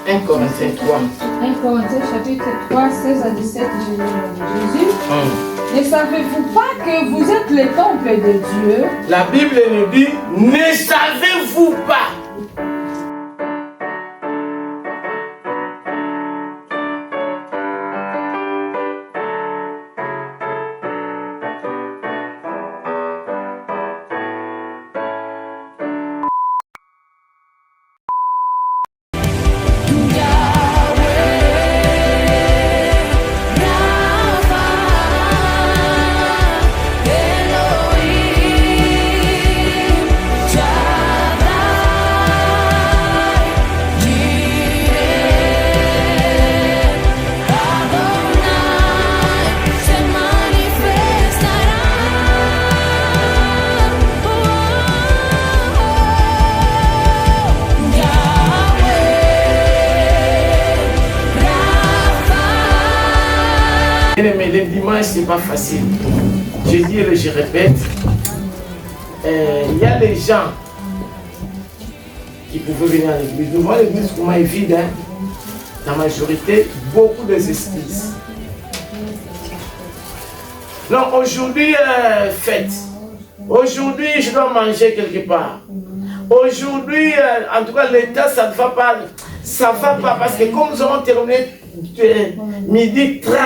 1 Corinthiens 3. 1 Corinthiens chapitre 3, 16 à 17, Jésus. Ne savez-vous pas que vous êtes le temple de Dieu? La Bible nous dit, ne savez-vous pas? Mais le dimanche, c'est pas facile. Je dis et je répète, il y a des gens qui pouvaient venir à l'église. Nous voyons l'église comment elle est vide. Hein? La majorité, beaucoup des excuses. Non, aujourd'hui, fête. Aujourd'hui, je dois manger quelque part. Aujourd'hui, en tout cas, l'État, ça ne va pas. Ça ne va pas parce que comme nous avons terminé midi 30.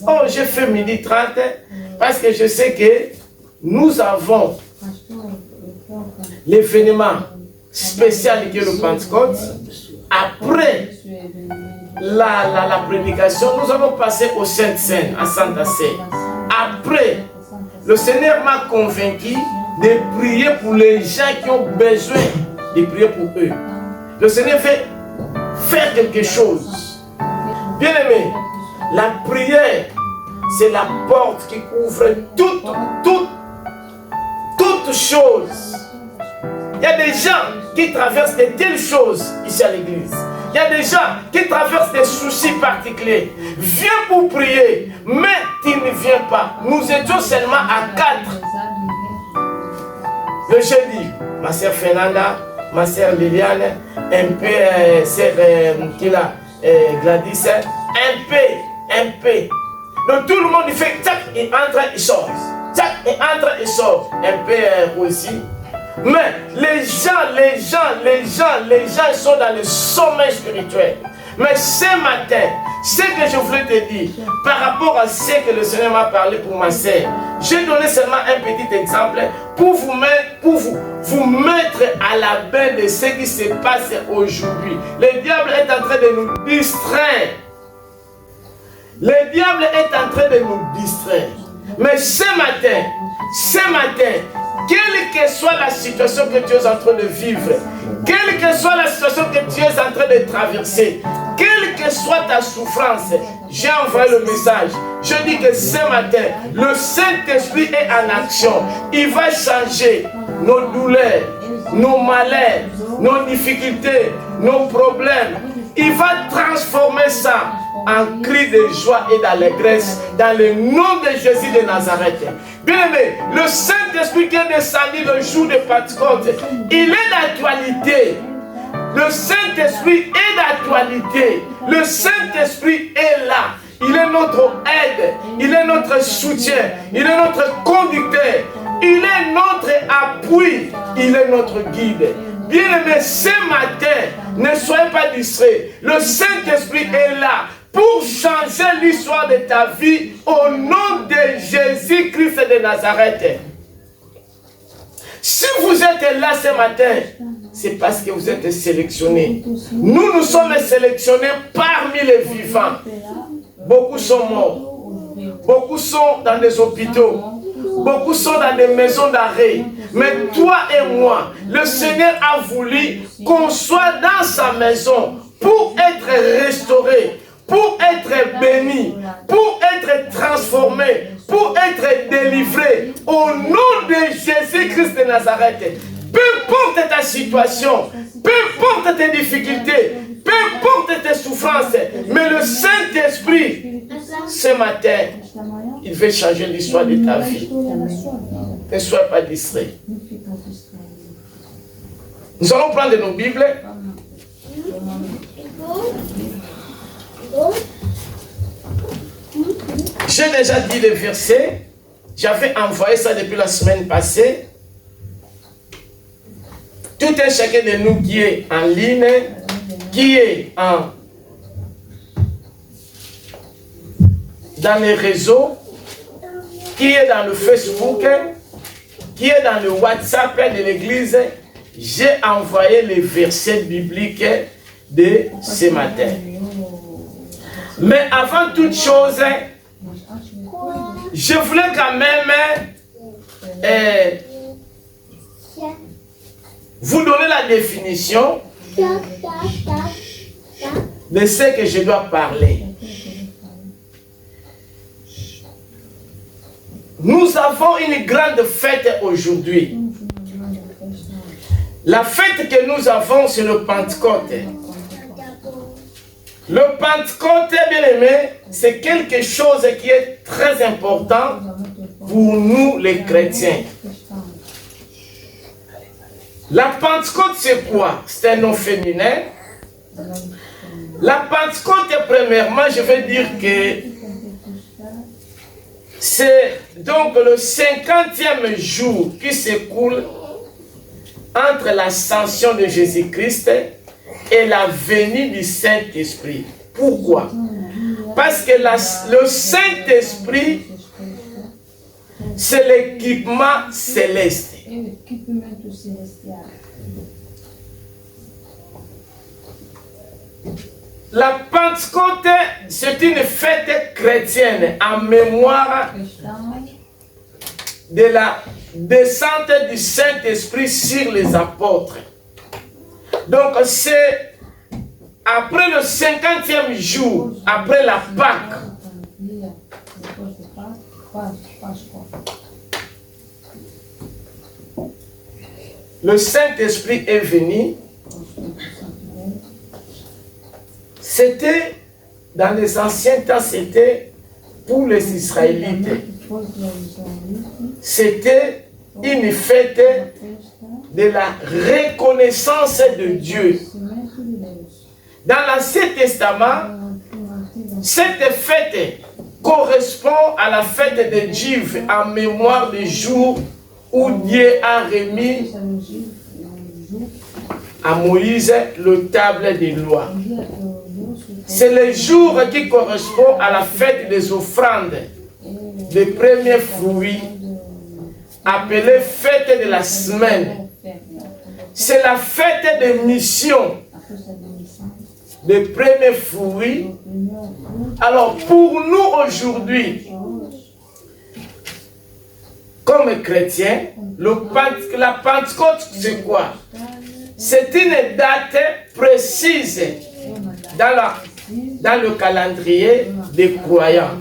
Oh, j'ai fait midi 30 parce que je sais que nous avons l'événement spécial qui est le Pentecôte. Après la prédication, nous allons passer au Sainte-Seine, à Sainte-Seine. Après, le Seigneur m'a convaincu de prier pour les gens qui ont besoin de prier pour eux. Le Seigneur fait faire quelque chose. Bien aimé, la prière, c'est la porte qui couvre toute chose. Il y a des gens qui traversent de telles choses ici à l'église. Il y a des gens qui traversent des soucis particuliers. Viens pour prier, mais tu ne viens pas. Nous étions seulement à 4. Le jeudi, ma sœur Fernanda, ma sœur Liliane, un peu sœur Gladys, un peu. Donc tout le monde fait tac, il entre, il sort. Tac, il entre, il sort. Un peu aussi. Mais les gens sont dans le sommeil spirituel. Mais ce matin, ce que je voulais te dire, par rapport à ce que le Seigneur m'a parlé pour ma sœur, j'ai donné seulement un petit exemple pour vous mettre à la baie de ce qui se passe aujourd'hui. Le diable est en train de nous distraire. Le diable est en train de nous distraire. Mais ce matin, quelle que soit la situation que tu es en train de vivre, quelle que soit la situation que tu es en train de traverser, quelle que soit ta souffrance, j'ai envoyé le message. Je dis que ce matin, le Saint-Esprit est en action. Il va changer nos douleurs, nos malheurs, nos difficultés, nos problèmes. Il va transformer ça en cri de joie et d'allégresse dans le nom de Jésus de Nazareth. Bien aimé, le Saint-Esprit qui est descendu le jour de Pentecôte, il est d'actualité. Le Saint-Esprit est d'actualité. Le Saint-Esprit est là. Il est notre aide. Il est notre soutien. Il est notre conducteur. Il est notre appui. Il est notre guide. Bien-aimé, ce matin, ne soyez pas distraits. Le Saint-Esprit est là pour changer l'histoire de ta vie au nom de Jésus-Christ de Nazareth. Si vous êtes là ce matin, c'est parce que vous êtes sélectionnés. Nous sommes sélectionnés parmi les vivants. Beaucoup sont morts. Beaucoup sont dans des hôpitaux. Beaucoup sont dans des maisons d'arrêt. Mais toi et moi, le Seigneur a voulu qu'on soit dans sa maison pour être restauré, pour être béni, pour être transformé, pour être délivré. Au nom de Jésus-Christ de Nazareth, peu importe ta situation, peu importe tes difficultés, peu importe tes souffrances, mais le Saint-Esprit, ce matin, il veut changer l'histoire de ta vie. Ne sois pas distrait. Nous allons prendre nos Bibles. J'ai déjà dit le verset. J'avais envoyé ça depuis la semaine passée. Tout un chacun de nous qui est en ligne, qui est dans les réseaux, qui est dans le Facebook, qui est dans le WhatsApp de l'église, j'ai envoyé les versets bibliques de ce matin. Mais avant toute chose, je voulais quand même vous donner la définition de ce que je dois parler. Nous avons une grande fête aujourd'hui. La fête que nous avons, c'est le Pentecôte. Le Pentecôte, bien aimé, c'est quelque chose qui est très important pour nous les chrétiens. La Pentecôte, c'est quoi? C'est un nom féminin. La Pentecôte, premièrement, je vais dire que c'est donc le 50e jour qui s'écoule entre l'ascension de Jésus-Christ et la venue du Saint-Esprit. Pourquoi? Parce que le Saint-Esprit, c'est l'équipement céleste. La Pentecôte, c'est une fête chrétienne en mémoire de la descente du Saint-Esprit sur les apôtres. Donc c'est après le 50e jour, après la Pâque, le Saint-Esprit est venu. C'était, dans les anciens temps, c'était pour les Israélites. C'était une fête de la reconnaissance de Dieu. Dans l'Ancien Testament, cette fête correspond à la fête de Div en mémoire du jour où Dieu a remis à Moïse le table des lois. C'est le jour qui correspond à la fête des offrandes, des premiers fruits, appelée fête de la semaine. C'est la fête de mission, des premiers fruits. Alors pour nous aujourd'hui, comme chrétiens, la Pentecôte, c'est quoi? C'est une date précise dans le calendrier des croyants.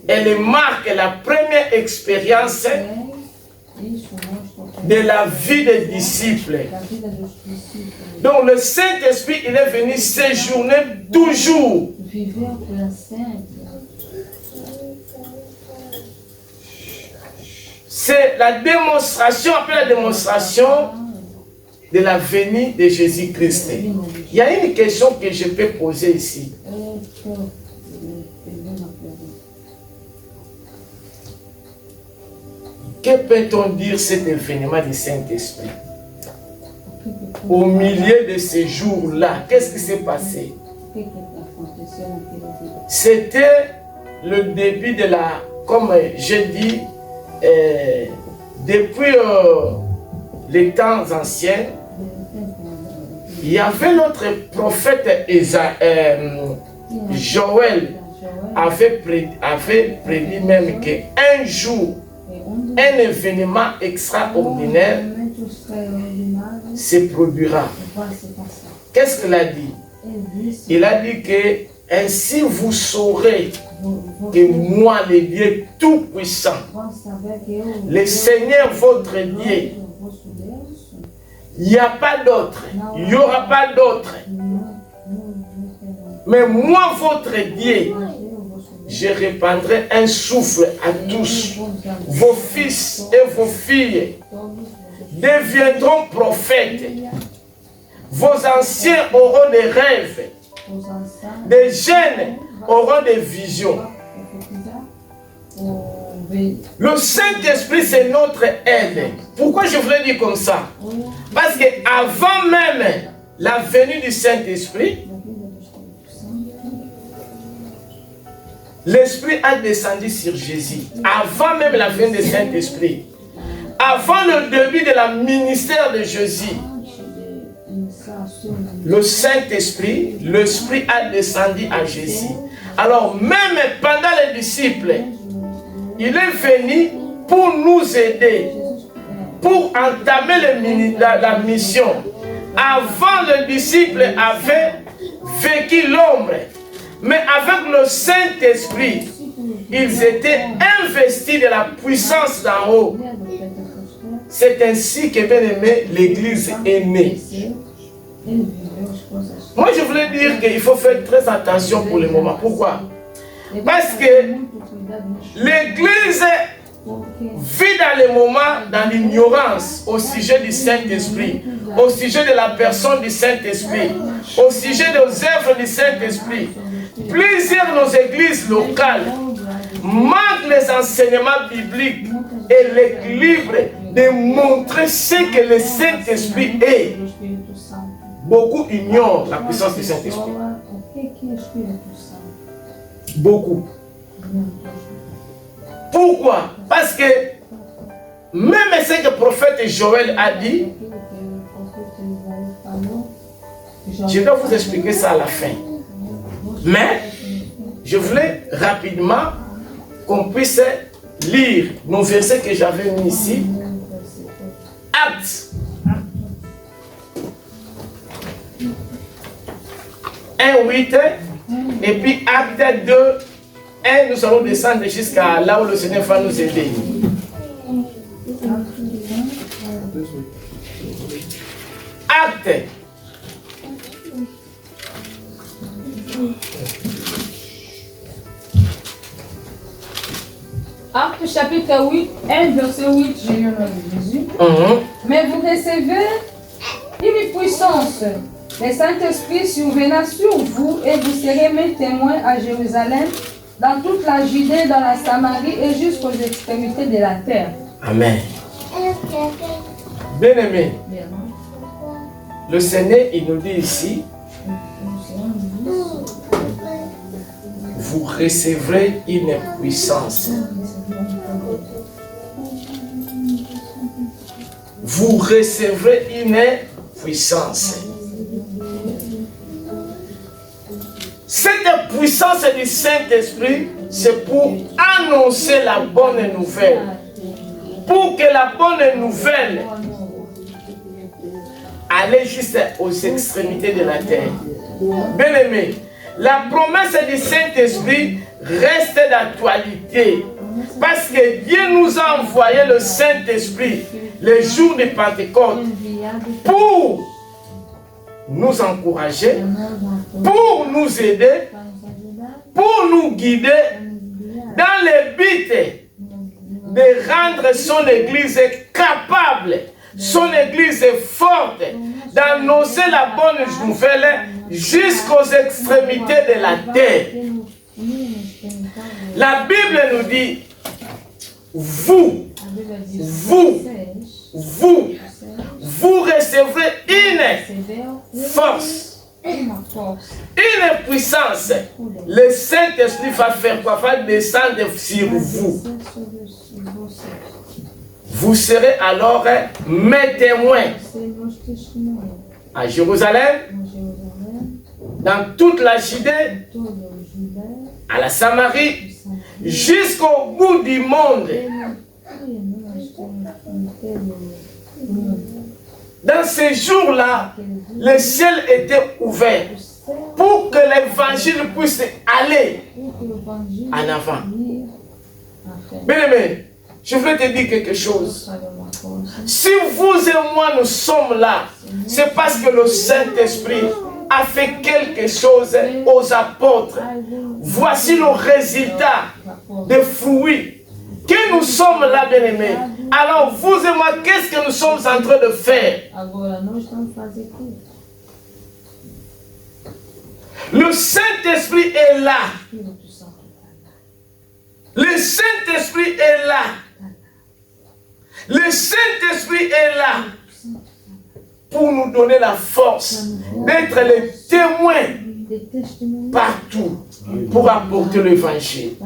Elle marque la première expérience de la vie des disciples. Donc le Saint-Esprit, il est venu séjourner toujours. C'est la démonstration, après la démonstration de la venue de Jésus-Christ. Il y a une question que je peux poser ici. Que peut-on dire cet événement du Saint-Esprit? Au milieu de ces jours-là, qu'est-ce qui s'est passé? C'était le début de la, comme j'ai dit, depuis les temps anciens, il y avait notre prophète Joël avait prédit même qu'un jour, un événement extraordinaire se produira. Qu'est-ce qu'il a dit? Il a dit que ainsi vous saurez que moi, le Dieu Tout-Puissant, le Seigneur votre Dieu, il n'y a pas d'autre, il n'y aura pas d'autre. Mais moi, votre Dieu, je répandrai un souffle à tous. Vos fils et vos filles deviendront prophètes. Vos anciens auront des rêves. Des jeunes auront des visions. Le Saint-Esprit, c'est notre aide. Pourquoi je voulais dire comme ça? Parce qu'avant même la venue du Saint-Esprit, l'Esprit a descendu sur Jésus. Avant même la venue du Saint-Esprit. Avant le début de la ministère de Jésus. Le Saint-Esprit, l'Esprit a descendu à Jésus. Alors même pendant les disciples, il est venu pour nous aider, pour entamer la mission. Avant, les disciples avaient vécu l'ombre, mais avec le Saint-Esprit, ils étaient investis de la puissance d'en haut. C'est ainsi que, bien aimé, l'Église est née. Moi, je voulais dire qu'il faut faire très attention pour le moment. Pourquoi? Parce que l'Église vit dans les moments dans l'ignorance au sujet du Saint-Esprit, au sujet de la personne du Saint-Esprit, au sujet des œuvres du Saint-Esprit. Plusieurs de nos églises locales manquent les enseignements bibliques et l'équilibre de montrer ce que le Saint-Esprit est. Beaucoup ignorent la puissance du Saint-Esprit. Beaucoup. Pourquoi? Parce que même ce que le prophète Joël a dit, je vais vous expliquer ça à la fin. Mais je voulais rapidement qu'on puisse lire nos versets que j'avais mis ici. Actes 1:8 et puis Actes 2. Et nous allons descendre jusqu'à là où le Seigneur va nous aider. Acte. Acte chapitre 8, 1 verset 8, j'ai lu le nom de Jésus. Mais vous recevez une puissance. Le Saint-Esprit surviendra sur vous et vous serez mes témoins à Jérusalem, dans toute la Judée, dans la Samarie et jusqu'aux extrémités de la terre. Amen. Bien-aimé, le Seigneur, il nous dit ici, vous recevrez une puissance. Vous recevrez une puissance. Cette puissance du Saint-Esprit, c'est pour annoncer la bonne nouvelle. Pour que la bonne nouvelle aille juste aux extrémités de la terre. Bien aimé, la promesse du Saint-Esprit reste d'actualité. Parce que Dieu nous a envoyé le Saint-Esprit le jour de Pentecôte pour nous encourager, pour nous aider, pour nous guider dans le but de rendre son Église capable, son Église forte, d'annoncer la bonne nouvelle jusqu'aux extrémités de la terre. La Bible nous dit, vous recevrez une force, une puissance. Le Saint-Esprit va faire quoi? Va descendre sur vous. Vous serez alors mes témoins à Jérusalem, dans toute la Judée, à la Samarie, jusqu'au bout du monde. Dans ces jours-là, le ciel était ouvert pour que l'évangile puisse aller en avant. Bien-aimé, je veux te dire quelque chose. Si vous et moi nous sommes là, c'est parce que le Saint-Esprit a fait quelque chose aux apôtres. Voici le résultat des fruits que nous sommes là, bien-aimés. Alors vous et moi, qu'est-ce que nous sommes en train de faire? Le Saint-Esprit est là. Le Saint-Esprit est là. Le Saint-Esprit est là pour nous donner la force d'être les témoins partout pour apporter l'évangile.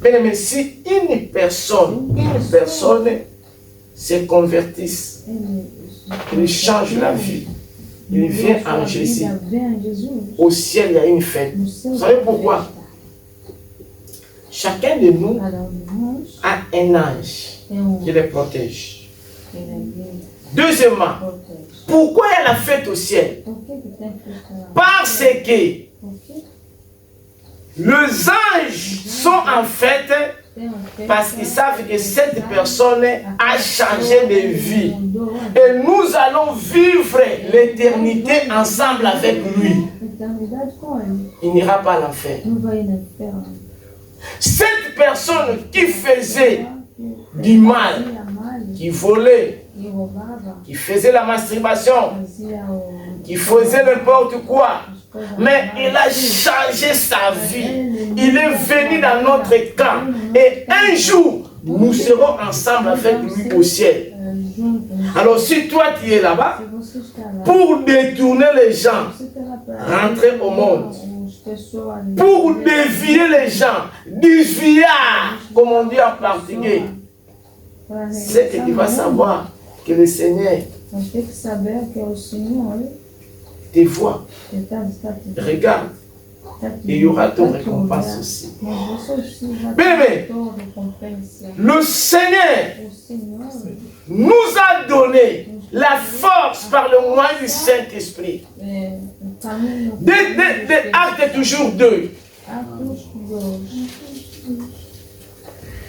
Mais si une personne se convertisse, il change la vie, il vient en Jésus, au ciel il y a une fête. Vous savez pourquoi? Chacun de nous a un ange qui les protège. Deuxièmement, pourquoi il y a la fête au ciel? Parce que les anges sont en fête parce qu'ils savent que cette personne a changé de vie. Et nous allons vivre l'éternité ensemble avec lui. Il n'ira pas à l'enfer. Cette personne qui faisait du mal, qui volait, qui faisait la masturbation, qui faisait n'importe quoi, mais il a changé sa vie. Il est venu dans notre camp. Et un jour, nous serons ensemble avec lui au ciel. Alors si toi tu es là-bas, pour détourner les gens, rentrer au monde, pour dévier les gens, desviar, comme on dit en portugais, c'est que tu vas savoir que le Seigneur te voit. Regarde, et il y aura ton récompense aussi. Bien aimé, le Seigneur nous a donné la force par le moyen du Saint-Esprit. Actes toujours 2.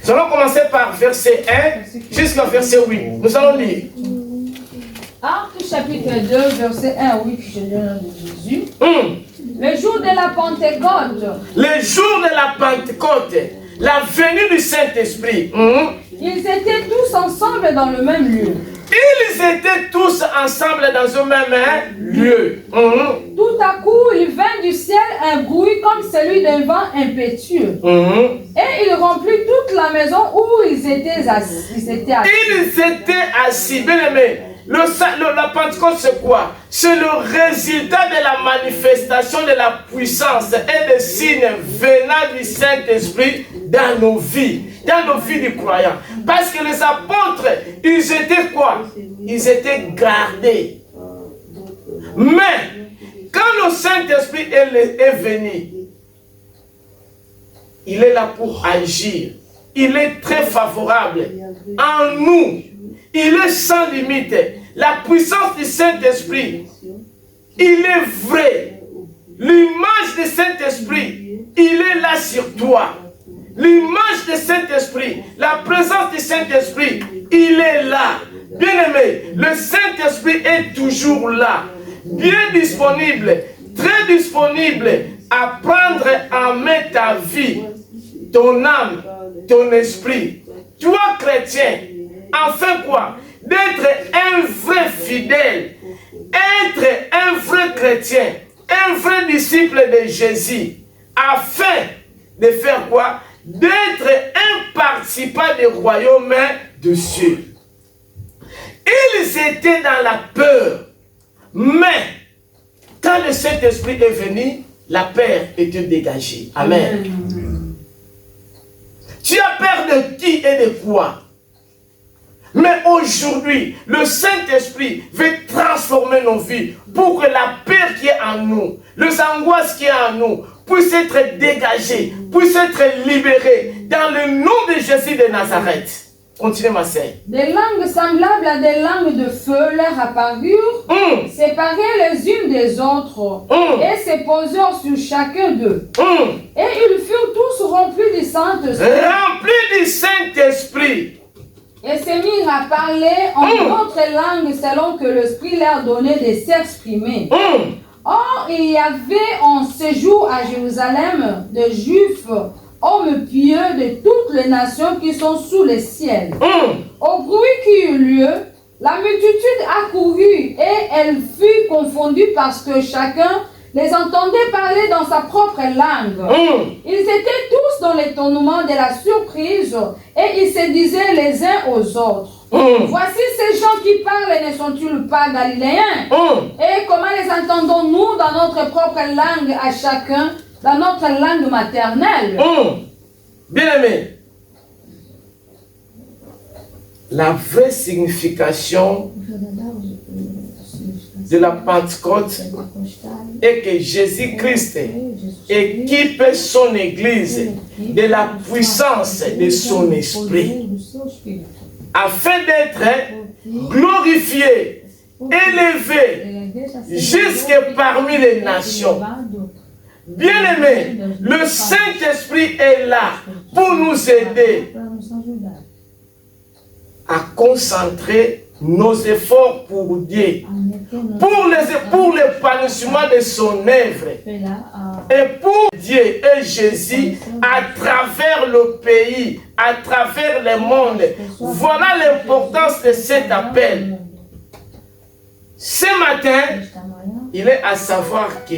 Nous allons commencer par verset 1 jusqu'au verset 8. Nous allons lire. Actes chapitre 2, verset 1 à 8, je lis le nom de Jésus. Le jour de la Pentecôte. Le jour de la Pentecôte, la venue du Saint-Esprit. Ils étaient tous ensemble dans le même lieu. Ils étaient tous ensemble dans un même lieu. Tout à coup, il vint du ciel un bruit comme celui d'un vent impétueux. Et il remplit toute la maison où ils étaient assis. Ils étaient assis. Bien aimé, la Pentecôte c'est quoi? C'est le résultat de la manifestation de la puissance et des signes venant du Saint-Esprit dans nos vies du croyant. Parce que les apôtres, ils étaient quoi? Ils étaient gardés. Mais, quand le Saint-Esprit est venu, il est là pour agir. Il est très favorable en nous. Il est sans limite. La puissance du Saint-Esprit, il est vrai. L'image du Saint-Esprit, il est là sur toi. L'image du Saint-Esprit, la présence du Saint-Esprit, il est là. Bien aimé, le Saint-Esprit est toujours là. Bien disponible, très disponible à prendre en main ta vie, ton âme, ton esprit. Toi, chrétien, enfin quoi? D'être un vrai fidèle, être un vrai chrétien, un vrai disciple de Jésus, afin de faire quoi? D'être un participant du royaume de Dieu. Ils étaient dans la peur, mais quand le Saint-Esprit est venu, la peur était dégagée. Amen. Tu as peur de qui et de quoi? Mais aujourd'hui, le Saint-Esprit veut transformer nos vies pour que la paix qui est en nous, les angoisses qui est en nous, puissent être dégagées, puissent être libérées dans le nom de Jésus de Nazareth. Continuez ma sœur. Des langues semblables à des langues de feu leur apparurent, séparées les unes des autres, et se posèrent sur chacun d'eux. Et ils furent tous remplis du Saint-Esprit. Remplis du Saint-Esprit. Et se mirent à parler en d'autres langues selon que l'Esprit leur donnait de s'exprimer. Or, il y avait en séjour à Jérusalem des Juifs, hommes pieux de toutes les nations qui sont sous le ciel. Au bruit qui eut lieu, la multitude accourut et elle fut confondue parce que chacun les entendait parler dans sa propre langue. Ils étaient tous dans l'étonnement de la surprise et ils se disaient les uns aux autres. Voici ces gens qui parlent, ne sont-ils pas galiléens? Et comment les entendons-nous dans notre propre langue à chacun, dans notre langue maternelle? Bien-aimé, la vraie signification de la Pentecôte est que Jésus-Christ équipe son Église de la puissance de son esprit afin d'être glorifié, élevé jusque parmi les nations. Bien-aimé, le Saint-Esprit est là pour nous aider à concentrer nos efforts pour Dieu, pour l'épanouissement de son œuvre et pour Dieu et Jésus à travers le pays, à travers le monde. Voilà l'importance de cet appel. Ce matin, il est à savoir que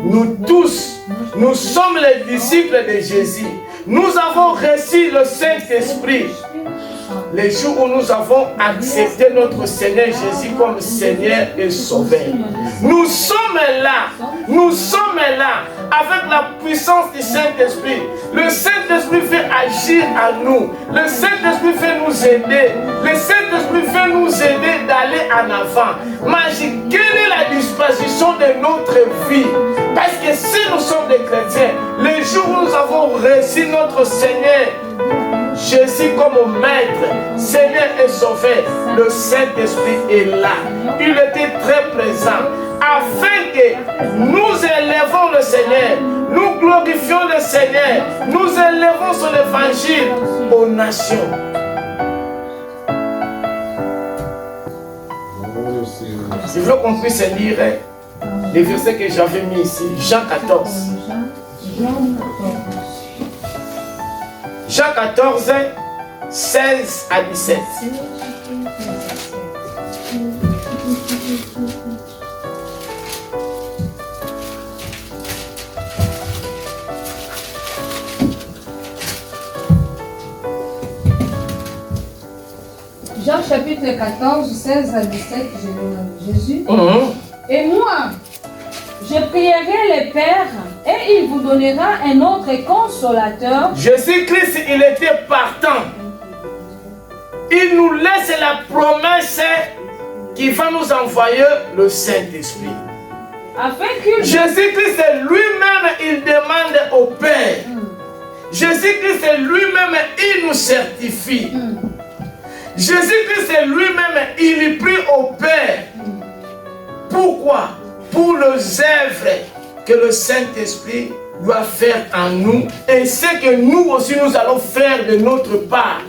nous tous, nous sommes les disciples de Jésus. Nous avons reçu le Saint-Esprit les jours où nous avons accepté notre Seigneur Jésus comme Seigneur et Sauveur. Nous sommes là avec la puissance du Saint-Esprit. Le Saint-Esprit fait agir à nous. Le Saint-Esprit fait nous aider. Le Saint-Esprit fait nous aider d'aller en avant. Mais quelle est la disposition de notre vie? Parce que si nous sommes des chrétiens, les jours où nous avons reçu notre Seigneur Jésus comme maître, Seigneur et Sauveur, le Saint-Esprit est là. Il était très présent afin que nous élevons le Seigneur, nous glorifions le Seigneur, nous élevons son évangile aux nations. Je veux qu'on puisse lire les versets que j'avais mis ici, Jean 14. Jean 14, 16 à 17. Jean chapitre 14, 16 à 17, Jésus. Et moi, je prierai le Père et il vous donnera un autre consolateur. Jésus-Christ, il était partant. Il nous laisse la promesse qui va nous envoyer le Saint-Esprit. Jésus-Christ lui-même, il demande au Père. Jésus-Christ lui-même, il nous certifie. Jésus-Christ lui-même, il prie au Père. Pourquoi? Pour les œuvres que le Saint-Esprit doit faire en nous et ce que nous aussi nous allons faire de notre part.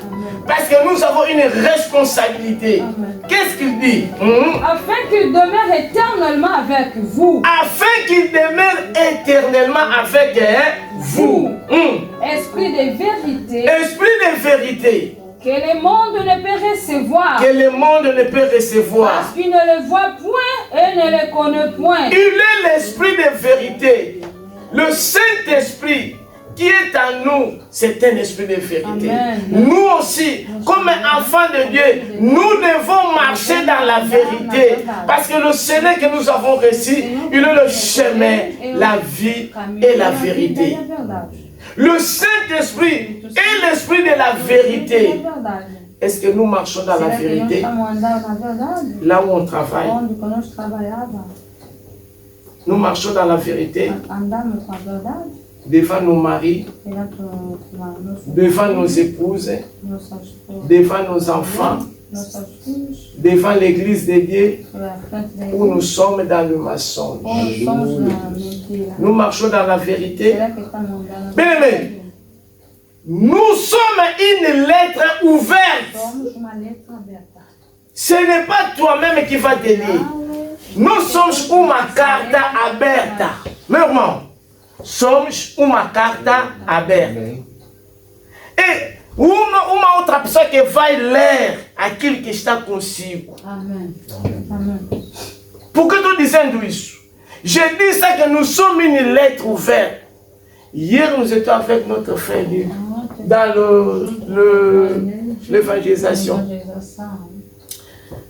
Parce que nous avons une responsabilité. Qu'est-ce qu'il dit? Afin qu'il demeure éternellement avec vous. Afin qu'il demeure éternellement avec vous. Esprit de vérité. Esprit de vérité. Que le monde ne peut recevoir. Que le monde ne peut recevoir. Parce qu'il ne le voit point et ne le connaît point. Il est l'esprit de vérité. Le Saint-Esprit qui est en nous, c'est un esprit de vérité. Amen. Nous aussi, comme enfants de Dieu, nous devons marcher dans la vérité. Parce que le Seigneur que nous avons reçu, il est le chemin, la vie et la vérité. Le Saint-Esprit est l'esprit de la vérité. Est-ce que nous marchons dans la vérité? Là où on travaille. Nous marchons dans la vérité. Devant nos maris, devant nos épouses, devant nos enfants, devant l'église de Dieu, où nous sommes dans le mensonge. Nous marchons dans la vérité. Bien-aimés, nous sommes une lettre ouverte. Ce n'est pas toi-même qui vas te lire. Nous sommes une carte aberta. Normalement, somos uma carta aberta. E uma outra pessoa que vai ler aquilo que está consigo. Amém. Amém. Por que estou dizendo isso? Je dis ça que nous sommes une lettre ouverte. Hier, nous étions avec notre frère dans l'évangélisation.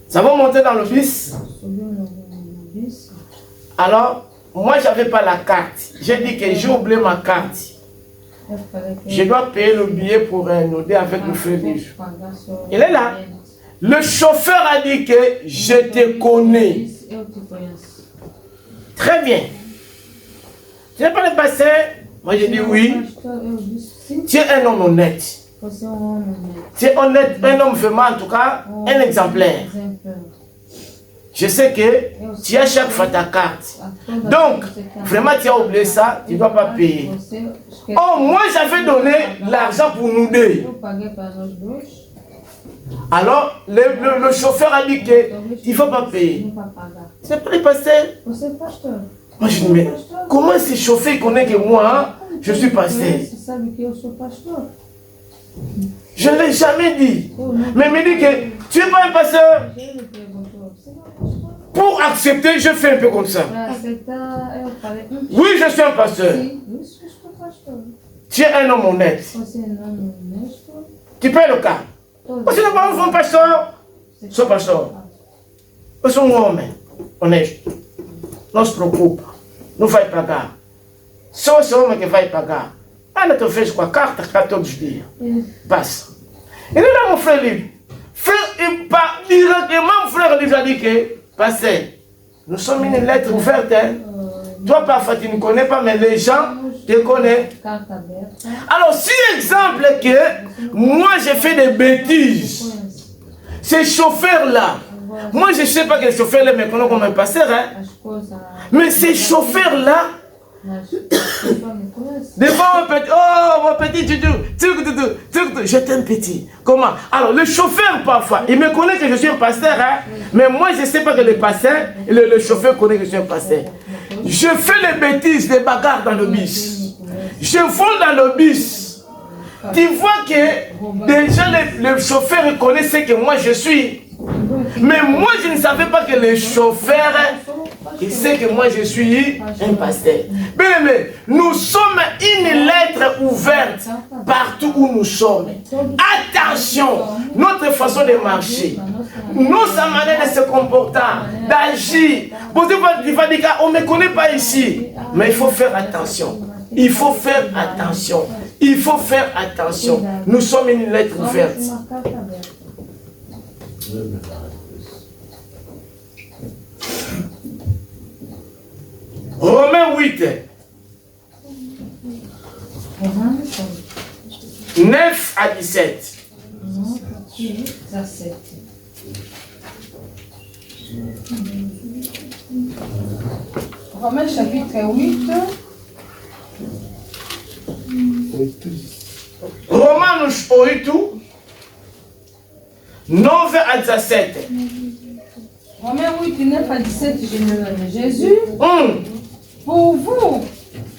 Nous avons monté dans le bus. Alors, moi, je n'avais pas la carte. J'ai dit que j'ai oublié ma carte. Je dois payer le billet pour nous aider avec le frère. Il est là. Le chauffeur a dit que je te connais. Très bien. Tu n'es pas le passé? Moi, j'ai dit oui. Tu es un homme honnête. Tu es honnête, un homme vraiment, en tout cas, un exemplaire. Je sais que tu as chaque fois ta carte. Donc, vraiment, tu as oublié ça, tu ne dois pas payer. Oh, moi, j'avais donné l'argent pour nous deux. Alors, le chauffeur a dit qu'il ne faut pas payer. C'est pas le pasteur. Moi, je dis, mais comment ce chauffeur connaît que moi, je suis pasteur? Je ne l'ai jamais dit. Mais il me dit que tu n'es pas un pasteur. Pour accepter, je fais un peu comme ça. Oui, je suis un pasteur. Tu es un homme honnête. Tu payes le cas. Você não vai um pastor? Sou pastor. Eu sou um homem honesto. Não se preocupa. Não vai pagar. Só esse homem que vai pagar. Ela te fez com a carta cá todos os dias. Passa. E não é meu frère livre. Directement, mon frère livre a dit que, passez. Nous sommes une lettre ouverte. Hein? Toi, parfois, tu ne connais pas, mais les gens te connaissent. Alors, si exemple que moi, j'ai fait des bêtises, ces chauffeurs-là, moi, je ne sais pas que les chauffeurs-là me connaissent comme un pasteur, hein? Mais ces chauffeurs-là, des fois, mon petit, j'étais un petit. Comment? Alors, le chauffeur, parfois, il me connaît que je suis un pasteur, hein? Mais moi, je ne sais pas que le pasteur, le chauffeur connaît que je suis un pasteur. Je fais les bêtises, les bagarres dans le bus. Je vole dans le bus. Tu vois que déjà le chauffeur connaît ce que moi je suis. Mais moi, je ne savais pas que le chauffeur, il sait que moi je suis un pasteur. Bien aimé, nous sommes une lettre ouverte partout où nous sommes. Attention, notre façon de marcher, notre manière de se comporter, d'agir. Tu vas dire qu'on ne me connaît pas ici. Mais il faut faire attention. Il faut faire attention. Il faut faire attention. Nous sommes une lettre ouverte. Romains 8. 9 à 17. Romains chapitre 8. Romanos 8, 9 à 17. Romains 8, 9 à 17, je me donne Jésus. Pour vous,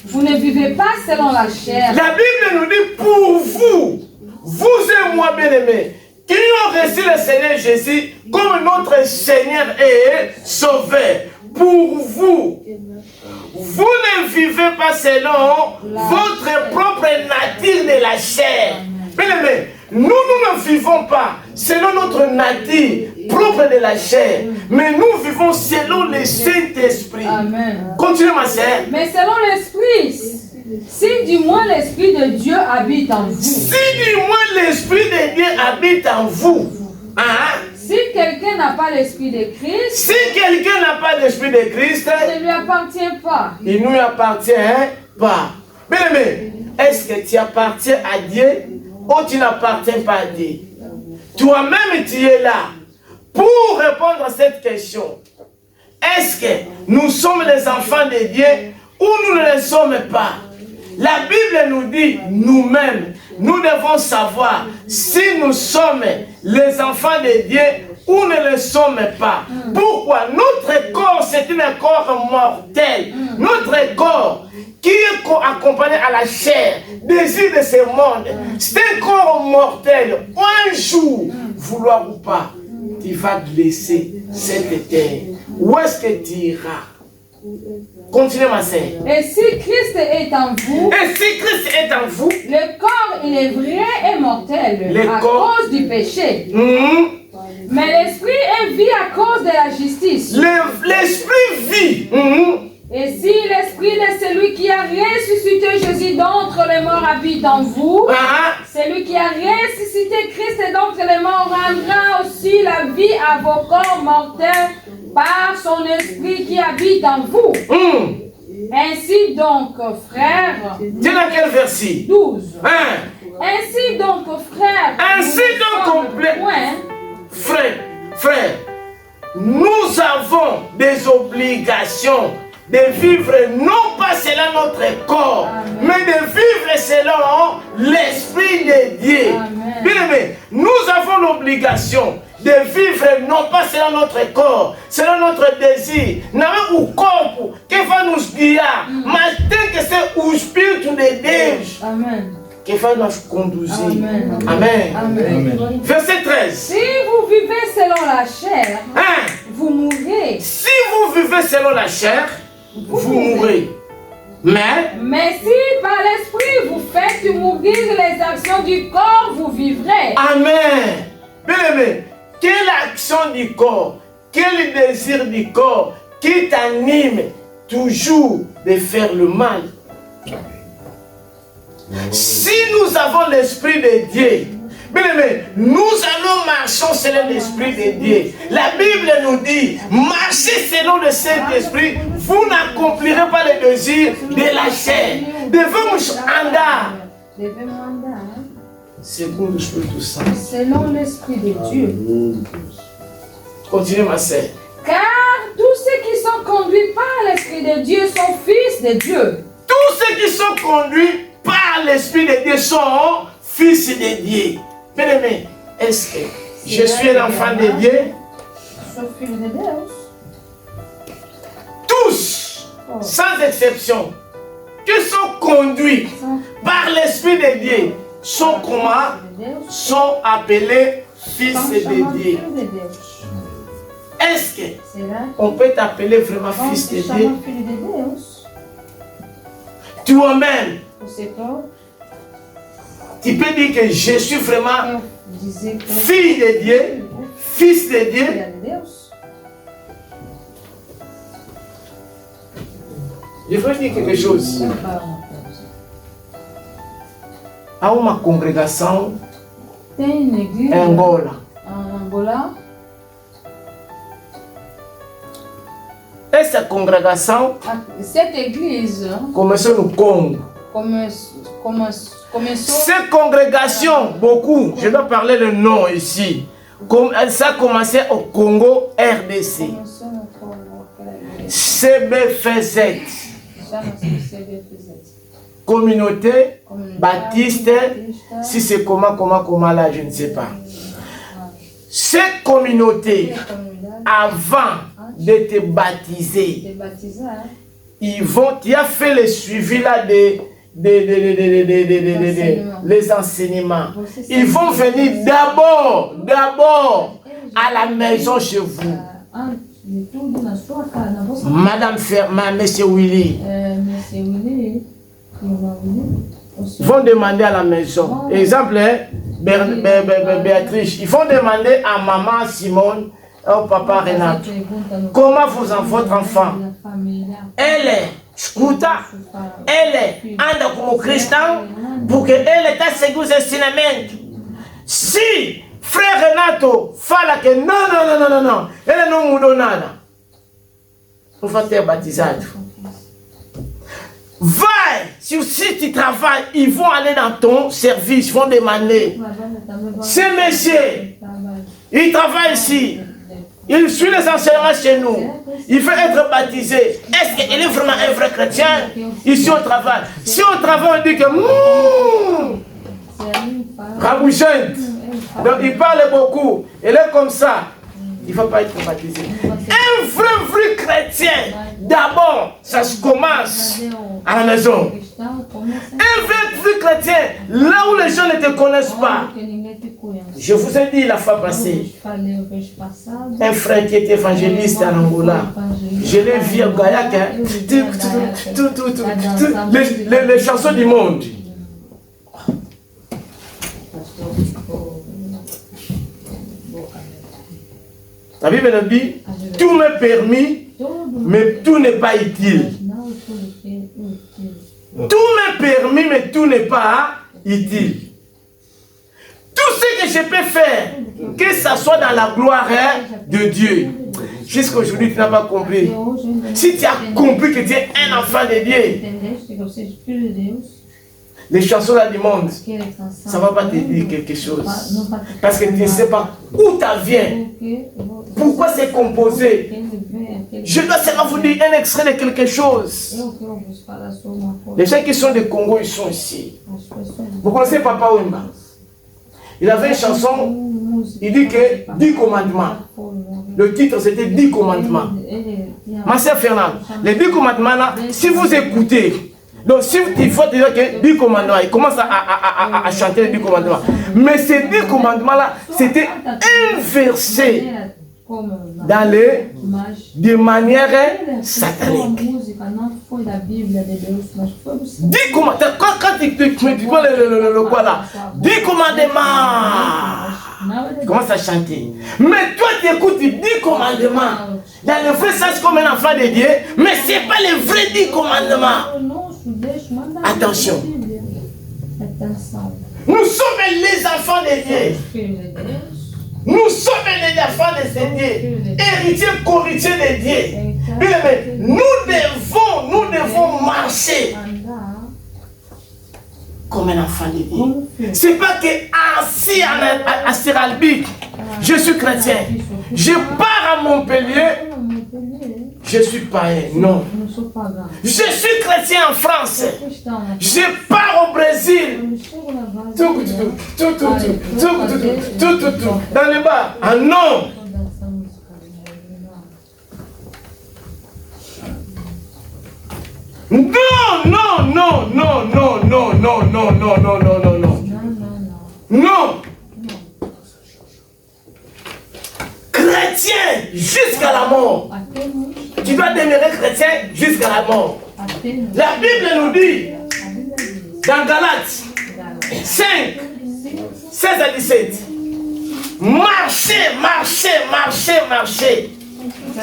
vous ne vivez pas selon la chair. La Bible nous dit pour vous, vous et moi bien-aimés, qui ont reçu le Seigneur Jésus comme notre Seigneur et Sauveur. Pour vous, vous ne vivez pas selon votre propre nature de la chair. Bien-aimés, nous ne vivons pas selon notre nature propre de la chair, mais nous vivons selon le Saint-Esprit. Amen. Continue ma sœur. Mais selon l'Esprit, si du moins l'Esprit de Dieu habite en vous. Si du moins l'Esprit de Dieu habite en vous. Hein? Si quelqu'un n'a pas l'Esprit de Christ. Si quelqu'un n'a pas l'Esprit de Christ. Il ne lui appartient pas. Il ne lui appartient pas. Bien-aimé, est-ce que tu appartiens à Dieu ou tu n'appartiens pas à Dieu? Toi-même, tu es là pour répondre à cette question. Est-ce que nous sommes les enfants de Dieu ou nous ne le sommes pas? La Bible nous dit, nous-mêmes, nous devons savoir si nous sommes les enfants de Dieu ou ne le sommes pas. Pourquoi? Notre corps, c'est un corps mortel. Notre corps qui est accompagné à la chair, désir de ce monde, c'est un corps mortel. Un jour, vouloir ou pas, tu vas laisser cette terre. Où est-ce que tu iras? Continuez ma sœur. Et si Christ est en vous, Et si Christ est en vous, le corps, il est vrai et mortel à cause du péché. Mais l'esprit est vie à cause de la justice. L'esprit vit. Et si l'esprit de celui qui a ressuscité Jésus d'entre les morts habite en vous, celui qui a ressuscité Christ d'entre les morts rendra aussi la vie à vos corps mortels par son esprit qui habite en vous. Ainsi donc, frères, dis dans quel verset? 12. Ainsi donc, frères, ainsi donc, frère, nous avons des obligations de vivre non pas selon notre corps, mais de vivre selon l'Esprit de Dieu. Bien aimé, nous avons l'obligation de vivre non pas selon notre corps, selon notre désir. Não o corpo que vai nos guiar, mas tem que ser o Espírito de Deus que vai nos conduzir. Amen. Amen. Verset 13. Si vous vivez selon la chair, vous mourrez. Si vous vivez selon la chair, vous mourrez. Mais si par l'esprit vous faites mourir les actions du corps, vous vivrez. Amen. Bien aimé, quelle action du corps, quel désir du corps qui t'anime toujours de faire le mal? Si nous avons l'Esprit de Dieu, bien aimé, nous allons marcher selon l'Esprit de Dieu. La Bible nous dit, marchez selon le Saint-Esprit, vous n'accomplirez pas les désirs de la chair. Devemos andar segundo o Espírito Santo. Selon l'Esprit de Dieu. Continuez ma sœur. Car tous ceux qui sont conduits par l'Esprit de Dieu sont fils de Dieu. Tous ceux qui sont conduits par l'Esprit de Dieu sont fils de Dieu. Bien aimé, est-ce que je suis un enfant de Dieu? Tous, sans exception, qui sont conduits par l'Esprit de Dieu, sont comment? Sont appelés fils de Dieu. Est-ce qu'on peut t'appeler vraiment fils de Dieu? Toi-même, tu peux dire que je suis vraiment fille de Dieu, fils de Dieu. Je veux dire quelque chose. À uma congrégação em Angola. Essa congrégação cette église começou no Congo. Cette congrégation, beaucoup, je dois parler le nom ici. Ça a commencé au Congo RDC. CBFZ. Communauté baptiste, si c'est comment là, je ne sais pas. Cette communauté, avant d'être baptisé, tu as fait le suivi là les enseignements. Ils vont venir d'abord à la maison chez vous. Madame Monsieur Willy vont demander à la maison. Exemple, Béatrice, ils vont demander à maman Simone, au papa Renato, comment votre enfant? Elle est escuta, ele anda como cristão, porque ele está seguindo os ensinamentos. Se Frère Renato fala que não, ele não mudou nada, não vai ter batizado. Vai, si tu travailles, ils vont aller dans ton service, ils vont demander. Ce monsieur, il travaille ici. Il suit les enseignements chez nous. Il veut être baptisé. Est-ce qu'il est vraiment un vrai chrétien? Ici au travail. Si au travail on dit que rabougente. Donc il parle beaucoup. Il est comme ça. il ne va pas être baptisé. Un vrai chrétien, d'abord, ça se commence à la maison. Un vrai chrétien, là où les gens ne te connaissent pas. Je vous ai dit la fois passée, un frère qui est évangéliste à Angola, je l'ai vu à Gaillac, les chansons du monde. La Bible nous dit, tout m'est permis, mais tout n'est pas utile. Tout m'est permis, mais tout n'est pas utile. Tout ce que je peux faire, que ça soit dans la gloire de Dieu. Jusqu'à aujourd'hui, tu n'as pas compris. Si tu as compris que tu es un enfant de Dieu, les chansons là du monde, ça ne va pas te dire quelque chose. Parce que tu ne sais pas où ça vient. Pourquoi c'est composé. Je dois seulement vous dire un extrait de quelque chose. Les gens qui sont des Congo, ils sont ici. Vous connaissez Papa Wemba? Il avait une chanson, il dit que 10 commandements. Le titre c'était 10 commandements. Ma sœur Fernande, les 10 commandements là, si vous écoutez, donc si il faut dire que 10 commandements, il commence à chanter les 10 commandements. Mais ces 10 commandements là, c'était inversé dans les, de manière satanique. 10 commandements, quand tu dis quoi le quoi là, 10 commandements. Commence à chanter. Mais toi tu écoutes 10 commandements. Dans le vrai sens comme un enfant de Dieu, mais ce n'est pas le vrai 10 commandements. Attention. Nous sommes les enfants de Dieu. Nous sommes les enfants de Dieu. Héritiers, co-héritiers de Dieu. Mais nous devons marcher comme un enfant de Dieu. Ce n'est pas que assis à Siralbi, je suis chrétien. Je pars à Montpellier. Je suis païen, non. Je suis chrétien en France. Je pars au Brésil. Dans les bars. Ah non. Non. Chrétien jusqu'à la mort. Tu dois demeurer chrétien jusqu'à la mort. La Bible nous dit dans Galates 5, 16 à 17. Marchez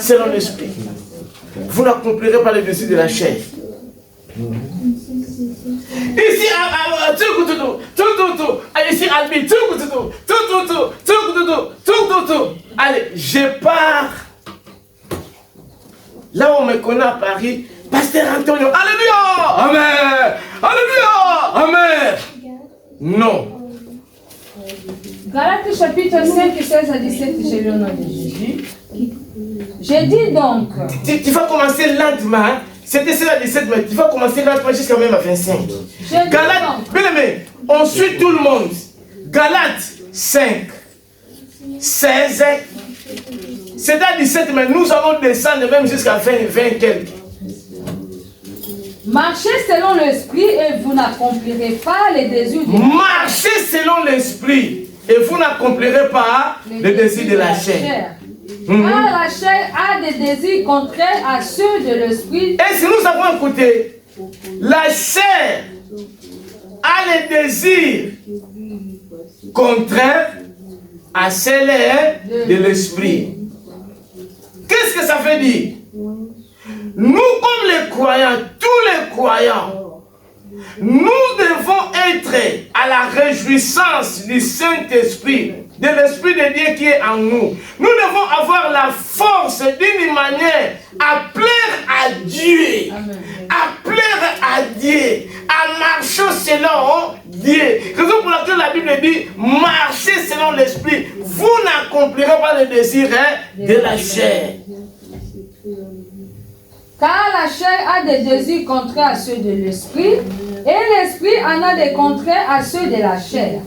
selon l'esprit. Vous n'accomplirez pas le dessus de la chair. Ici, Albi, allez, je pars. Là où on me connaît à Paris, Pasteur Antonio, Alléluia, Amen, Alléluia, Amen. Non. Galates chapitre 5, 16 à 17, j'ai le nom de Jésus. J'ai dit donc. Tu vas commencer lentement. C'était 16 à 17, mais tu vas commencer lentement jusqu'à même à 25. Galates, bien aimé, on suit tout le monde. Galates 5, 16, c'est à 17, mais nous allons descendre même jusqu'à 20 quelques. Marchez selon l'esprit et vous n'accomplirez pas les désirs de la chair. Marchez selon l'esprit et vous n'accomplirez pas les désirs de la chair. Car la chair a des désirs contraires à ceux de l'esprit. Et si nous avons écouté, la chair a les désirs contraires à ceux de l'esprit. Qu'est-ce que ça veut dire? Nous, comme les croyants, tous les croyants, nous devons être à la réjouissance du Saint-Esprit, de l'Esprit de Dieu qui est en nous. Nous devons avoir la force d'une manière à plaire à Dieu, à plaire à Dieu, à marcher selon Dieu. Raison pour laquelle la Bible dit, marchez selon l'Esprit, vous n'accomplirez pas le désir de la chair. Car la chair a des désirs contraires à ceux de l'esprit, et l'esprit en a des contraires à ceux de la chair.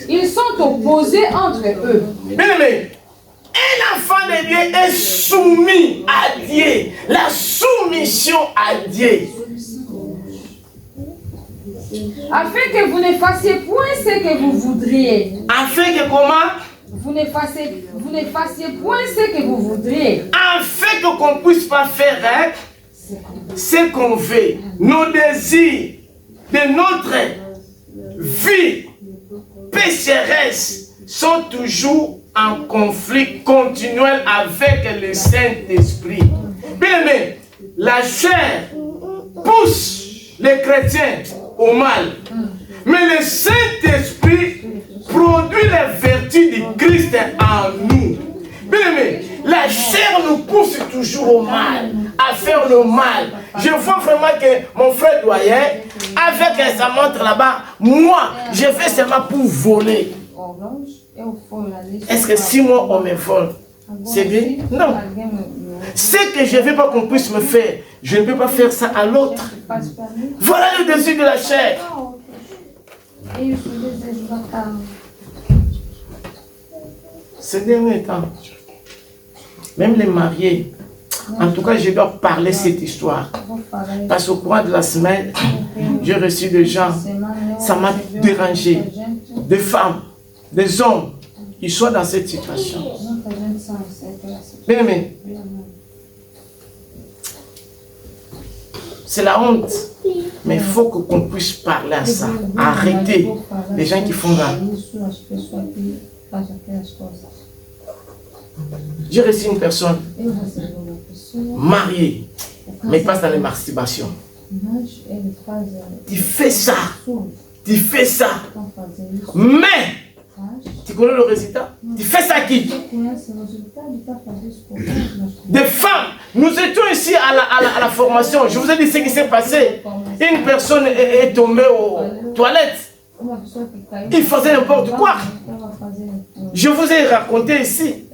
Ils sont opposés entre eux. Bien aimé, Un enfant de Dieu est soumis à Dieu. La soumission à Dieu. Afin que vous ne fassiez point ce que vous voudriez. Afin que comment? Vous ne fassiez point ce que vous voudriez. Afin qu'on ne puisse pas faire ce qu'on veut. Nos désirs de notre vie pécheresse sont toujours en conflit continuel avec le Saint-Esprit. Bien aimé, la chair pousse les chrétiens au mal. Mais le Saint-Esprit produit les vertus du Christ en nous. Bien aimé, la chair nous pousse toujours au mal, à faire le mal. Je vois vraiment que mon frère doyen, avec sa montre là-bas, moi, je fais seulement pour voler. Est-ce que si moi on me vole, c'est bien? Non. Ce que je ne veux pas qu'on puisse me faire, je ne peux pas faire ça à l'autre. Voilà le désir de la chair. Ces derniers temps, même les mariés, en tout cas je dois parler cette histoire. Parce qu'au cours de la semaine, j'ai reçu des gens, ça m'a dérangé. Des femmes, des hommes, ils sont dans cette situation. Bien aimé, c'est la honte. Mais il faut qu'on puisse parler à ça. Arrêtez les gens qui font ça. J'ai reçu une personne mariée, mais passe dans les masturbations. Tu fais ça. Tu fais ça. Mais, tu connais le résultat? Tu fais ça à qui? Des femmes. Nous étions ici à la formation. Je vous ai dit ce qui s'est passé. Une personne est tombée aux toilettes. Il faisait n'importe quoi. Je vous ai raconté ici.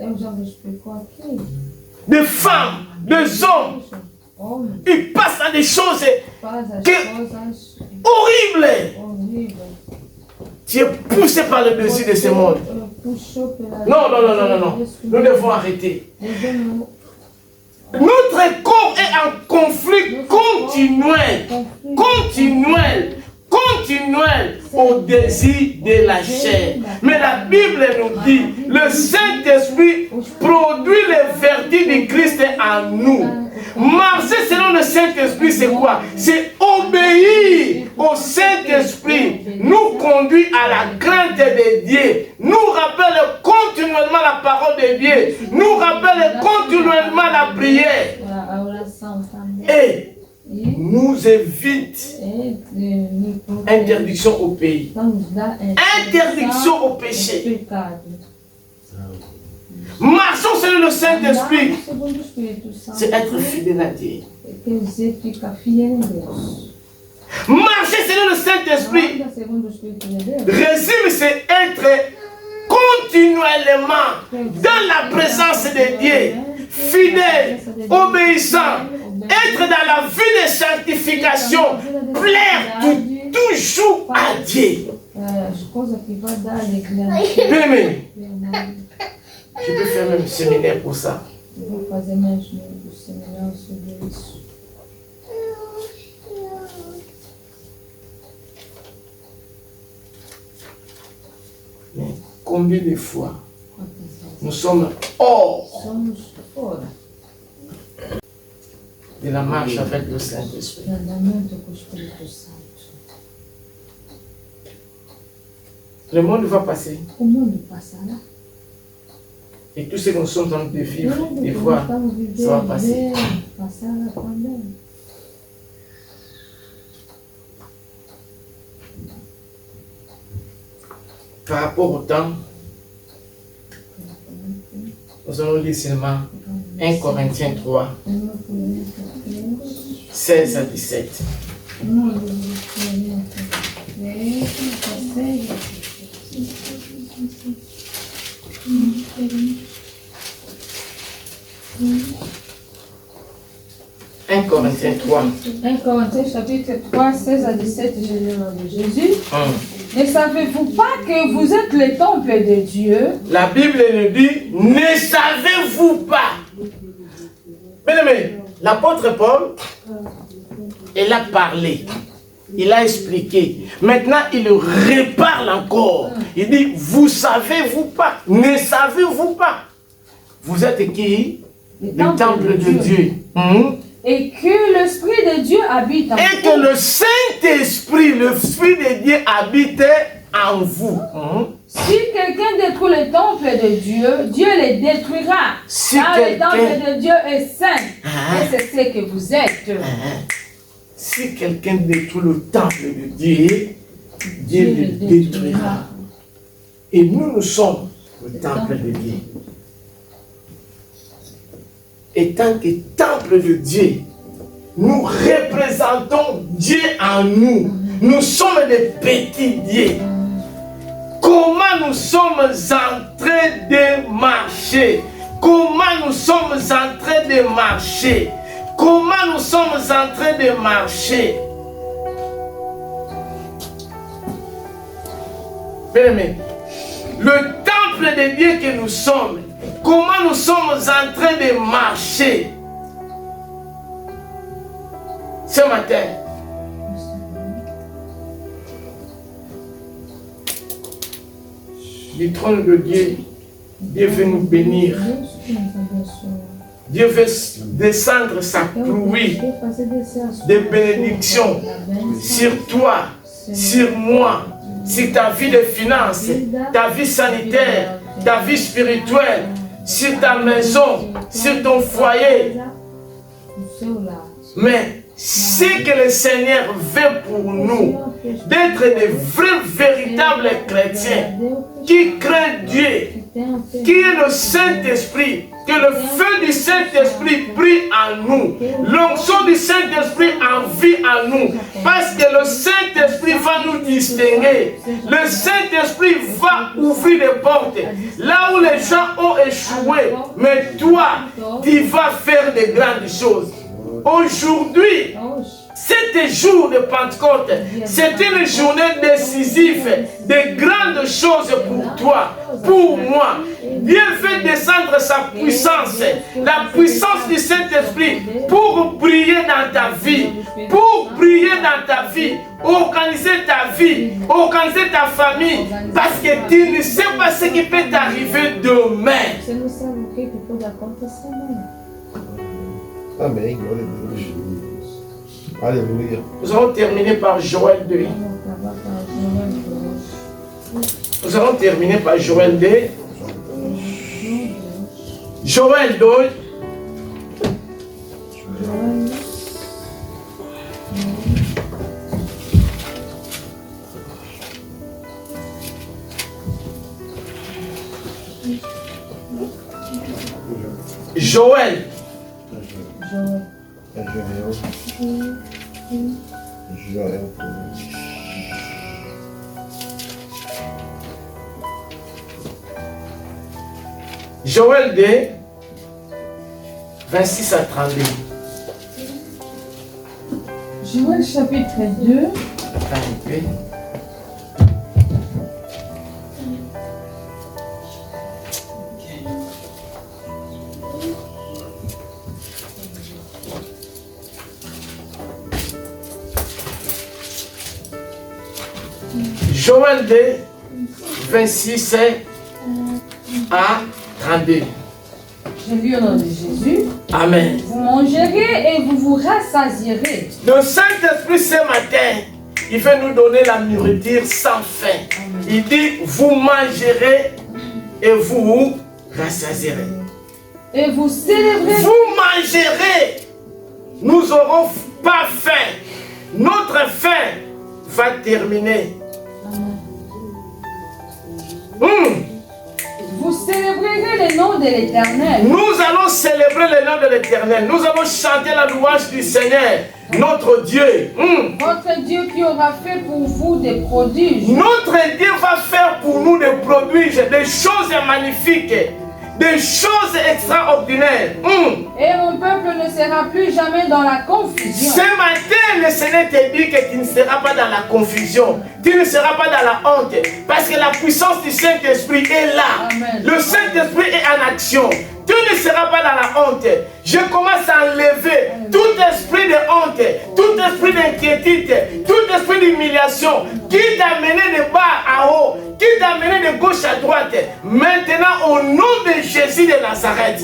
Des femmes, des hommes, ils passent à des choses horribles. Tu es poussé par le désir de ce monde. Non, non, non, non, non, non. Nous devons arrêter. Notre corps est en conflit continuel. Continuel au désir de la chair. Mais la Bible nous dit, le Saint-Esprit produit les vertus du Christ en nous. Marcher selon le Saint-Esprit, c'est quoi? C'est obéir au Saint-Esprit. Nous conduit à la crainte de Dieu. Nous rappelle continuellement la parole de Dieu. Nous rappelle continuellement la prière. Et nous évite interdiction au pays. Interdiction au péché. Marchons selon le Saint-Esprit. C'est être fidèle à Dieu. Marcher selon le Saint-Esprit. Résume, c'est être continuellement dans la présence de Dieu. Fidèle, obéissant. Être dans la vie de sanctification. Plaire toujours à Dieu. Bien-aimé. Je peux faire même un séminaire pour ça. Mais combien de fois nous sommes hors de la marche avec le Saint-Esprit? Le monde va passer. Et tout ce que nous sommes en train de vivre, de voir, ça va passer. Par rapport au temps, nous allons lire seulement 1 Corinthiens 3, 16 à 17. 1 Corinthiens 3. 1 Corinthiens chapitre 3, 16 à 17, je lis le nom de Jésus. Ne savez-vous pas que vous êtes le temple de Dieu? La Bible nous dit, ne savez-vous pas? Bien-aimé, l'apôtre Paul, il a parlé, il a expliqué. Maintenant, il reparle encore. Il dit, vous savez-vous pas? Ne savez-vous pas? Vous êtes qui? Le temple de Dieu. Et que l'Esprit de Dieu habite en vous. Et que le Saint-Esprit, l'Esprit de Dieu habite en vous. Si quelqu'un détruit le temple de Dieu, Dieu le détruira. Car le temple de Dieu est saint. Et c'est ce que vous êtes. Si quelqu'un détruit le temple de Dieu, Dieu le détruira. Et nous sommes le temple de Dieu. Et tant que temple de Dieu, nous représentons Dieu en nous. Nous sommes des petits dieux. Comment nous sommes en train de marcher? Comment nous sommes en train de marcher? Comment nous sommes en train de marcher? Bien-aimé, le temple de Dieu que nous sommes, comment nous sommes en train de marcher ce matin? Du trône de Dieu, Dieu veut nous bénir. Dieu veut descendre sa pluie de bénédiction sur toi, sur moi, sur ta vie de finances, ta vie sanitaire, ta vie spirituelle, sur ta maison, sur ton foyer. Mais ce que le Seigneur veut pour nous, d'être des vrais, véritables chrétiens, qui craignent Dieu, qui est le Saint-Esprit, que le feu du Saint-Esprit brille en nous, l'onction du Saint-Esprit en vie en nous, parce que le Saint-Esprit va nous distinguer, le Saint-Esprit va ouvrir des portes, là où les gens ont échoué, mais toi, tu vas faire de grandes choses. Aujourd'hui, cet jour de Pentecôte, c'est une journée décisive de grandes choses pour toi, pour moi. Dieu veut descendre sa puissance, la puissance du Saint-Esprit pour briller dans ta vie, organiser ta vie, organiser ta famille, parce que tu ne sais pas ce qui peut t'arriver demain. Amen. Alléluia. Nous allons terminer par Joël 2. Nous allons terminer par Joël 2. Joël 2. Joël. Joël 2, 26 à 32. Joël chapitre 2. Joël 2, 26 à 32. Je lis au nom de Jésus. Amen. Vous mangerez et vous vous rassasierez. Le Saint-Esprit ce matin, il veut nous donner la nourriture sans fin. Il dit, vous mangerez et vous vous rassasierez. Et vous célébrez. Vous mangerez. Nous n'aurons pas faim. Notre faim va terminer. Vous célébrerez le nom de l'Éternel. Nous allons célébrer le nom de l'Éternel. Nous allons chanter la louange du Seigneur, notre Dieu. Votre Dieu qui aura fait pour vous des prodiges. Notre Dieu va faire pour nous des prodiges, des choses magnifiques, des choses extraordinaires. Et mon peuple ne sera plus jamais dans la confusion. Ce matin, le Seigneur te dit que tu ne seras pas dans la confusion, tu ne seras pas dans la honte, parce que la puissance du Saint-Esprit est là. Amen. Le Saint-Esprit est en action. Tu ne seras pas dans la honte. Je commence à enlever tout esprit de honte, tout esprit d'inquiétude, tout esprit d'humiliation qui t'a mené de bas à haut, qui t'a mené de gauche à droite. Maintenant, au nom de Jésus de Nazareth.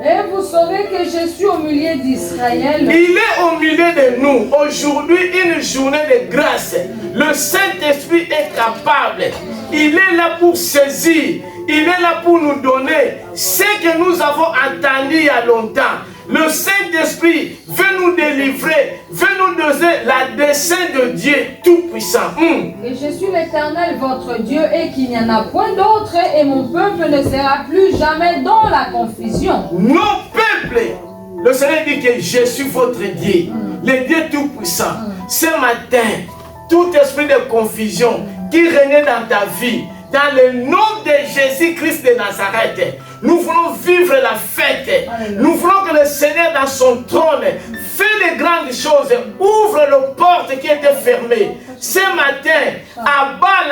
Et vous saurez que je suis au milieu d'Israël. Il est au milieu de nous. Aujourd'hui, une journée de grâce. Le Saint-Esprit est capable. Il est là pour saisir. Il est là pour nous donner ce que nous avons attendu il y a longtemps. Le Saint-Esprit veut nous délivrer, veut nous donner la dessein de Dieu Tout-Puissant. Et je suis l'Éternel, votre Dieu, et qu'il n'y en a point d'autre, et mon peuple ne sera plus jamais dans la confusion. Nos peuples, le Seigneur dit que je suis votre Dieu, le Dieu Tout-Puissant. Ce matin, tout esprit de confusion qui régnait dans ta vie, dans le nom de Jésus-Christ de Nazareth, nous voulons vivre la fête. Nous voulons que le Seigneur dans son trône fait les grandes choses. Ouvre les portes qui étaient fermées. Ce matin, abat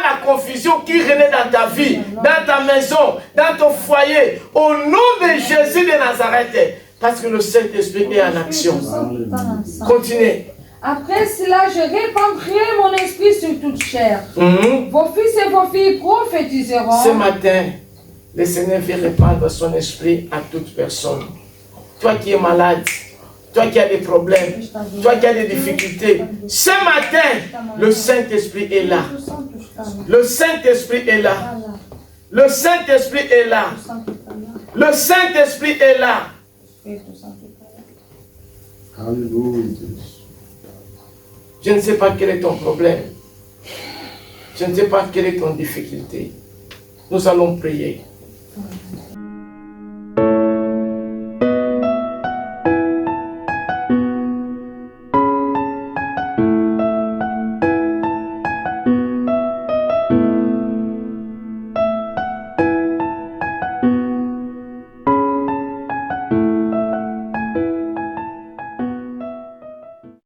la confusion qui régnait dans ta vie, dans ta maison, dans ton foyer. Au nom de Jésus de Nazareth. Parce que le Saint-Esprit est en action. Continuez. Après cela, je répandrai mon esprit sur toute chair. Vos fils et vos filles prophétiseront. Ce matin, le Seigneur veut répandre son esprit à toute personne. Toi qui es malade, toi qui as des problèmes, toi qui as des difficultés, ce matin, le Saint-Esprit est là. Le Saint-Esprit est là. Le Saint-Esprit est là. Le Saint-Esprit est là. Alléluia. Je ne sais pas quel est ton problème. Je ne sais pas quelle est ton difficulté. Nous allons prier.